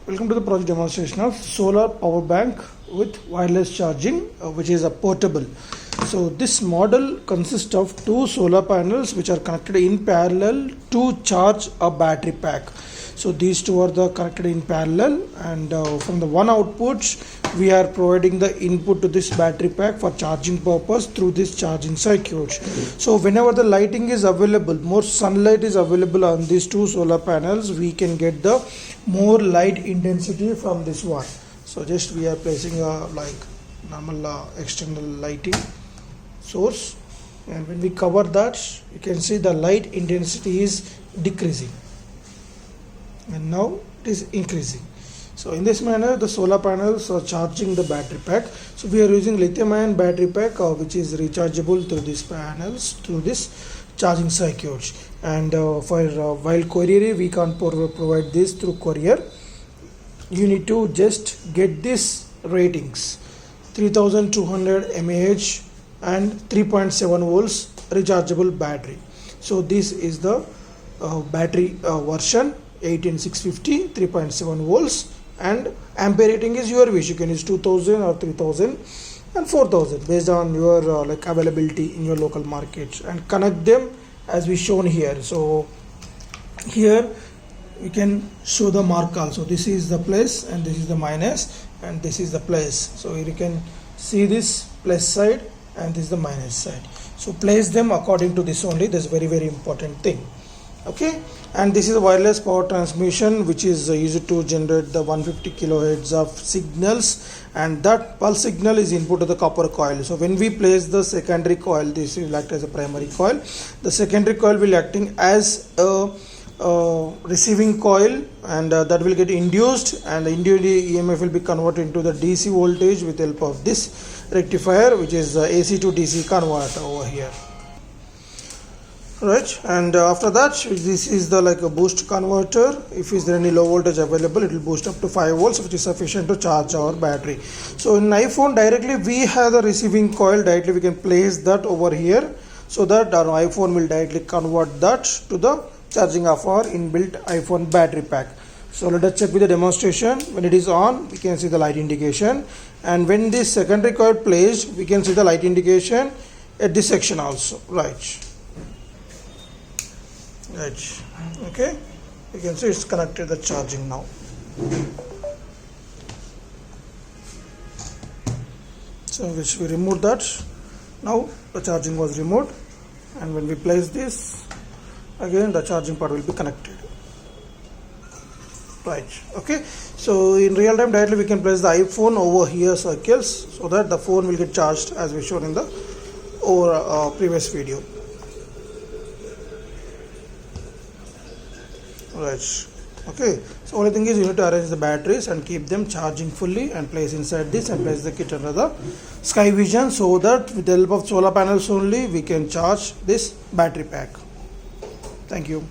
Welcome to the project demonstration of solar power bank with wireless charging, which is a portable. So this model consists of two solar panels which are connected in parallel to charge a battery pack. So these two are connected in parallel, and from the one output we are providing the input to this battery pack for charging purpose through this charging circuit. So whenever the lighting is available, more sunlight is available on these two solar panels, we can get the more light intensity from this one. So just we are placing a normal external lighting source, and when we cover that, you can see the light intensity is decreasing and now it is increasing. So in this manner the solar panels are charging the battery pack. So we are using lithium ion battery pack which is rechargeable through these panels through this charging circuit, and while courier we can't provide this through courier. You need to just get these ratings: 3200 mAh and 3.7 volts rechargeable battery. So this is the battery version 18650, 3.7 volts, and ampere rating is your wish. You can use 2000 or 3000 and 4000 based on your availability in your local market, and connect them as we shown here. So here we can show the mark also. This is the plus and this is the minus, and this is the plus. So you can see this plus side and this is the minus side. So place them according to this only. That's very important thing. Okay, and this is a wireless power transmission which is used to generate the 150 kilohertz of signals, and that pulse signal is input to the copper coil. So when we place the secondary coil, this will act as a primary coil. The secondary coil will acting as a receiving coil, and that will get induced, and the induced EMF will be converted into the DC voltage with help of this rectifier, which is AC to DC converter over here. Right, and after that, this is the a boost converter. If is there any low voltage available, it will boost up to 5 volts, which is sufficient to charge our battery. So in iPhone directly we have the receiving coil. Directly we can place that over here, so that our iPhone will directly convert that to the charging of our inbuilt iPhone battery pack. So let us check with the demonstration. When it is on, we can see the light indication, and when this secondary coil placed, we can see the light indication at this section also. Right, okay, you can see it's connected the charging now. So which we remove that. Now the charging was removed, and when we place this again, the charging part will be connected. Right, okay, so in real time directly we can place the iPhone over here circles, so that the phone will get charged as we shown in the previous video. Right, okay, so only thing is you need to arrange the batteries and keep them charging fully, and place inside this and place the kit under the Sky Vision, so that with the help of solar panels only we can charge this battery pack. Thank you.